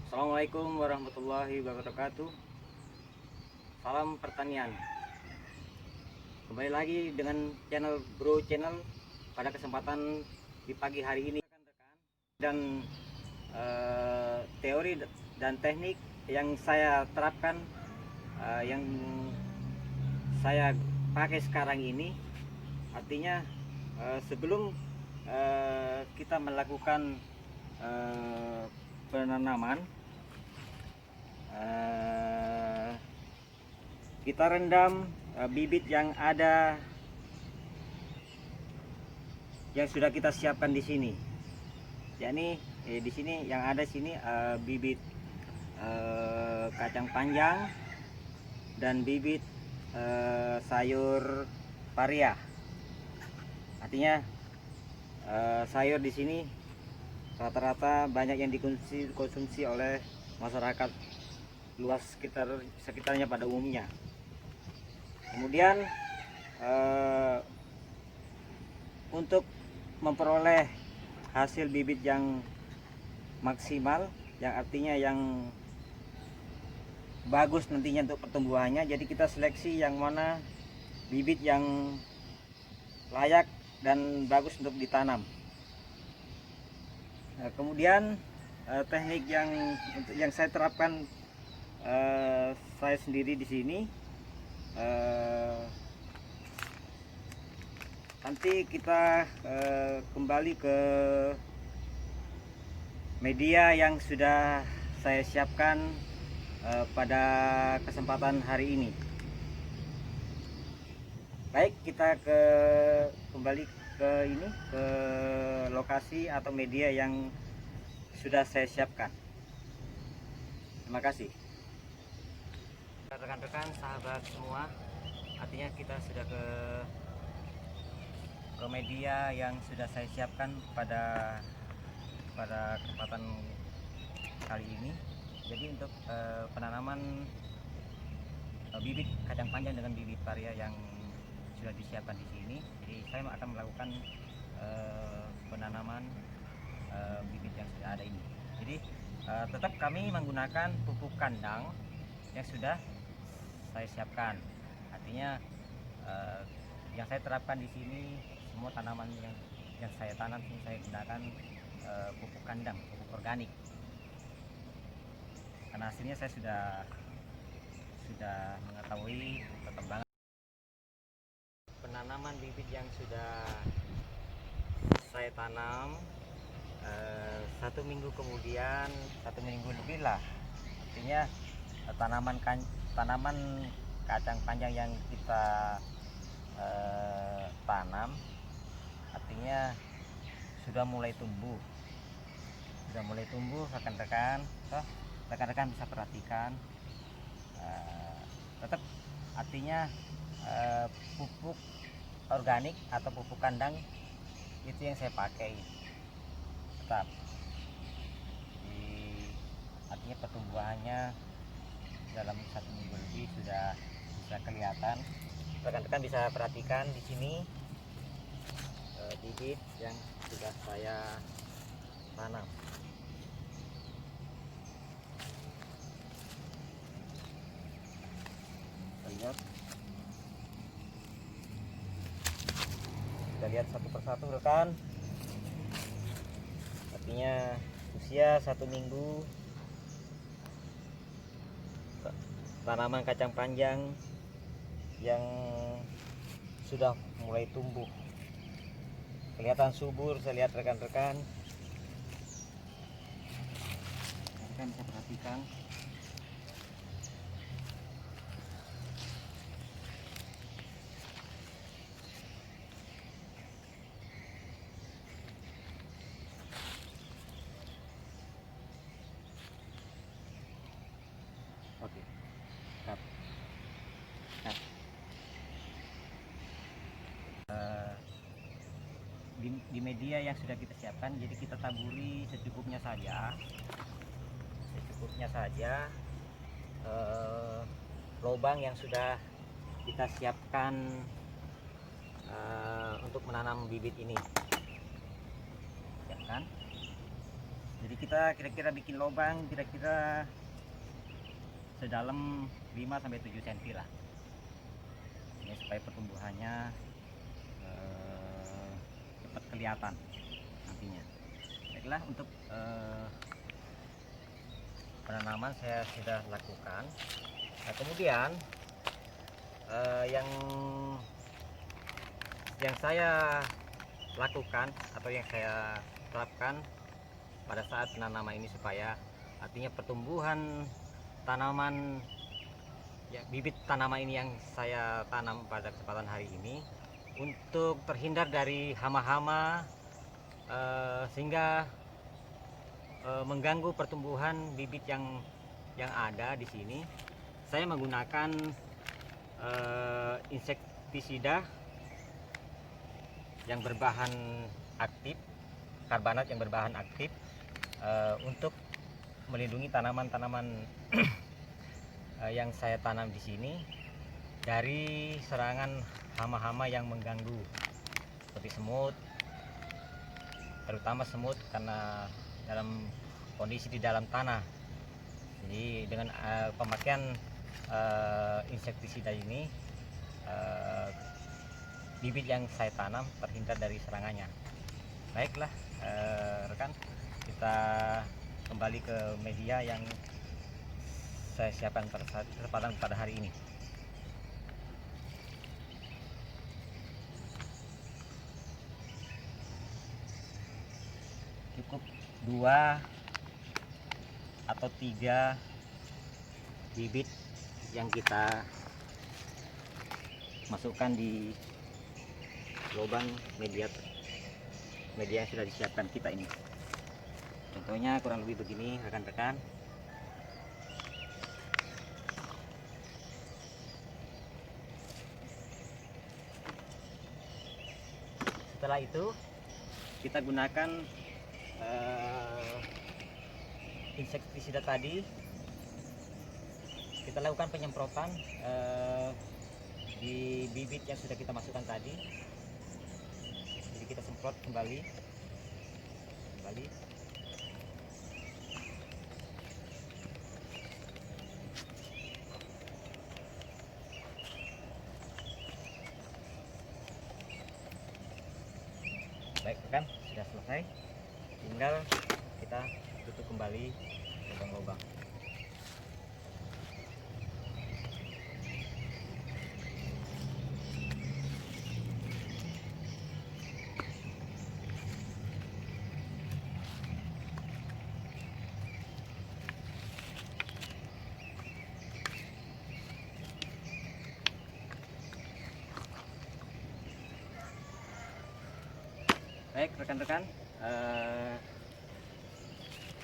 Assalamualaikum warahmatullahi wabarakatuh. Salam pertanian. Kembali lagi dengan channel Bro Channel pada kesempatan di pagi hari ini, dan teori dan teknik yang saya terapkan, yang saya pakai sekarang ini, artinya sebelum kita melakukan penanaman, kita rendam bibit yang ada, yang sudah kita siapkan di sini. Yakni di sini yang ada sini bibit kacang panjang dan bibit sayur paria. Artinya sayur di sini rata-rata banyak yang dikonsumsi oleh masyarakat luas sekitarnya pada umumnya. Kemudian untuk memperoleh hasil bibit yang maksimal, yang artinya yang bagus nantinya untuk pertumbuhannya, jadi kita seleksi yang mana bibit yang layak dan bagus untuk ditanam. Kemudian teknik yang saya terapkan saya sendiri di sini, nanti kita kembali ke media yang sudah saya siapkan pada kesempatan hari ini. Baik, kita kembali ke lokasi atau media yang sudah saya siapkan. Terima kasih rekan-rekan, sahabat semua. Artinya kita sudah ke media yang sudah saya siapkan pada kesempatan kali ini. Jadi untuk penanaman bibit kacang panjang dengan bibit paria yang sudah disiapkan di sini, jadi saya akan melakukan penanaman bibit yang sudah ada ini. Jadi tetap kami menggunakan pupuk kandang yang sudah saya siapkan. Artinya yang saya terapkan di sini, semua tanaman yang saya tanam ini saya gunakan pupuk kandang, pupuk organik. Karena hasilnya saya sudah mengetahui perkembangan penanaman bibit yang sudah saya tanam. 1 minggu kemudian, 1 minggu lebih lah, artinya tanaman kacang panjang yang kita tanam artinya sudah mulai tumbuh. Rekan-rekan bisa perhatikan, tetap artinya pupuk organik atau pupuk kandang itu yang saya pakai. Tetap artinya pertumbuhannya dalam 1 minggu lebih sudah bisa kelihatan. Rekan-rekan bisa perhatikan di sini bibit yang sudah saya tanam. Kita lihat satu persatu rekan. Artinya usia 1 minggu tanaman kacang panjang yang sudah mulai tumbuh, kelihatan subur. Saya lihat rekan-rekan bisa perhatikan. Oke, cut. Di media yang sudah kita siapkan, jadi kita taburi secukupnya saja, lubang yang sudah kita siapkan untuk menanam bibit ini. Siapkan. Jadi kita kira-kira bikin lubang kira-kira sedalam 5-7 cm lah. Ini supaya pertumbuhannya cepat kelihatan nantinya. Baiklah, untuk penanaman saya sudah lakukan. Nah, kemudian yang saya lakukan atau yang saya terapkan pada saat penanaman ini, supaya artinya pertumbuhan tanaman ya, bibit tanaman ini yang saya tanam pada kesempatan hari ini, untuk terhindar dari hama-hama sehingga mengganggu pertumbuhan bibit yang ada di sini. Saya menggunakan insektisida yang berbahan aktif, karbonat yang berbahan aktif, untuk melindungi tanaman-tanaman yang saya tanam di sini dari serangan hama-hama yang mengganggu seperti semut, terutama semut karena dalam kondisi di dalam tanah. Jadi dengan pemakaian insektisida ini, bibit yang saya tanam terhindar dari serangannya. Baiklah rekan, kita kembali ke media yang saya siapkan pada kesempatan pada hari ini. Cukup 2 atau 3 bibit yang kita masukkan di lubang media yang sudah disiapkan kita ini. Contohnya kurang lebih begini rekan-rekan. Setelah itu kita gunakan insektisida tadi, kita lakukan penyemprotan di bibit yang sudah kita masukkan tadi. Jadi kita semprot kembali. Baik kan, sudah selesai, tinggal kita tutup kembali lubang-lubang. Baik rekan-rekan,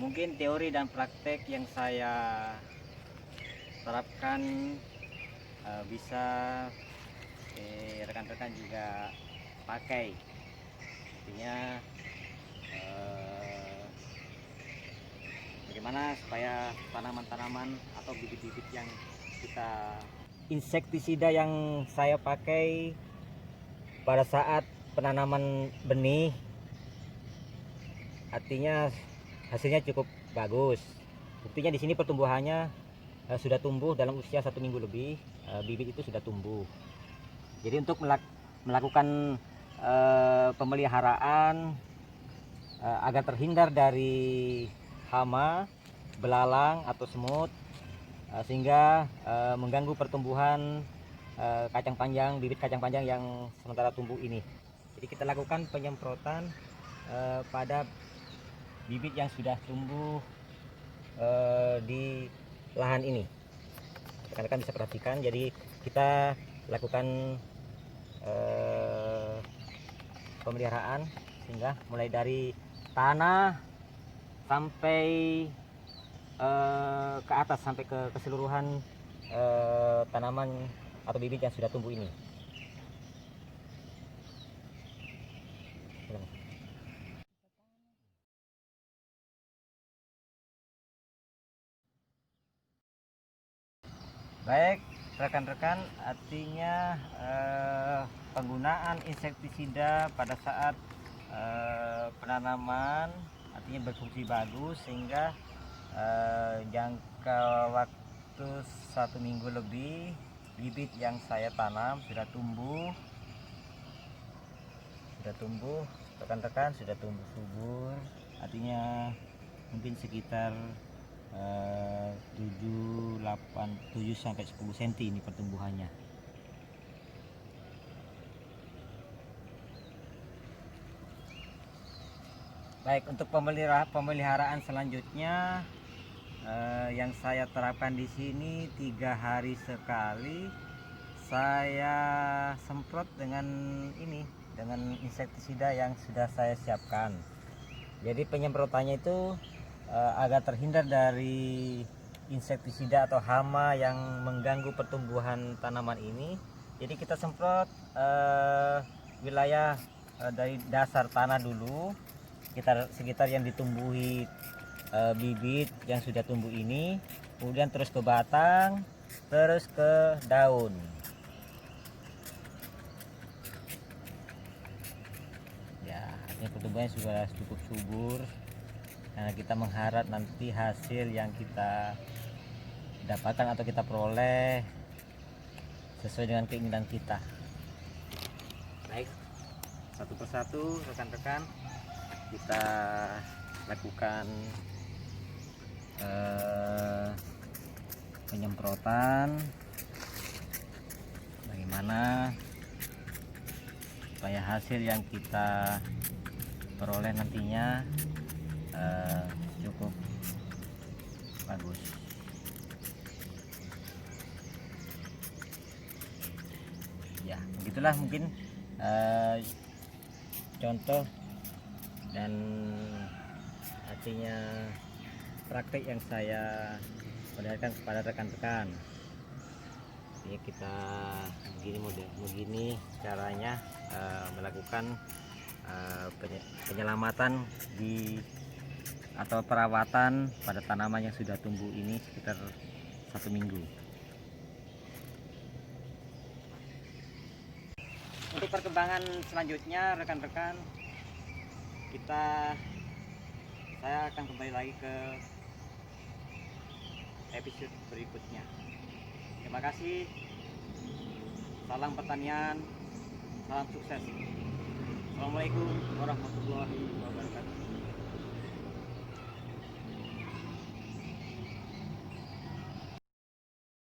mungkin teori dan praktek yang saya terapkan bisa rekan-rekan juga pakai. Artinya bagaimana supaya tanaman-tanaman atau bibit-bibit yang kita, insektisida yang saya pakai pada saat penanaman benih, artinya hasilnya cukup bagus. Buktinya di sini pertumbuhannya sudah tumbuh dalam usia 1 minggu lebih, bibit itu sudah tumbuh. Jadi untuk melakukan pemeliharaan agar terhindar dari hama, belalang atau semut sehingga mengganggu pertumbuhan kacang panjang, bibit kacang panjang yang sementara tumbuh ini. Jadi kita lakukan penyemprotan pada bibit yang sudah tumbuh di lahan ini. Rekan-rekan bisa perhatikan. Jadi kita lakukan pemeliharaan sehingga mulai dari tanah sampai ke atas, sampai ke keseluruhan tanaman atau bibit yang sudah tumbuh ini. Baik rekan-rekan, artinya penggunaan insektisida pada saat penanaman artinya berfungsi bagus, sehingga jangka waktu 1 minggu lebih bibit yang saya tanam sudah tumbuh rekan-rekan, sudah tumbuh subur, artinya mungkin sekitar 7 sampai 10 cm ini pertumbuhannya. Baik, untuk pemeliharaan selanjutnya yang saya terapkan di sini 3 hari sekali saya semprot dengan insektisida yang sudah saya siapkan. Jadi penyemprotannya itu agar terhindar dari insektisida atau hama yang mengganggu pertumbuhan tanaman ini. Jadi kita semprot wilayah dari dasar tanah dulu, sekitar yang ditumbuhi bibit yang sudah tumbuh ini, kemudian terus ke batang, terus ke daun. Ya, artinya pertumbuhannya sudah cukup subur, karena kita mengharap nanti hasil yang kita dapatkan atau kita peroleh sesuai dengan keinginan kita. Baik, satu persatu rekan-rekan kita lakukan penyemprotan, bagaimana supaya hasil yang kita peroleh nantinya cukup bagus. Ya, begitulah mungkin contoh dan artinya praktik yang saya perlihatkan kepada rekan-rekan. Jadi kita begini caranya melakukan penyelamatan atau perawatan pada tanaman yang sudah tumbuh ini sekitar 1 minggu. Untuk perkembangan selanjutnya rekan-rekan, saya akan kembali lagi ke episode berikutnya. Terima kasih. Salam pertanian, salam sukses. Assalamualaikum warahmatullahi wabarakatuh.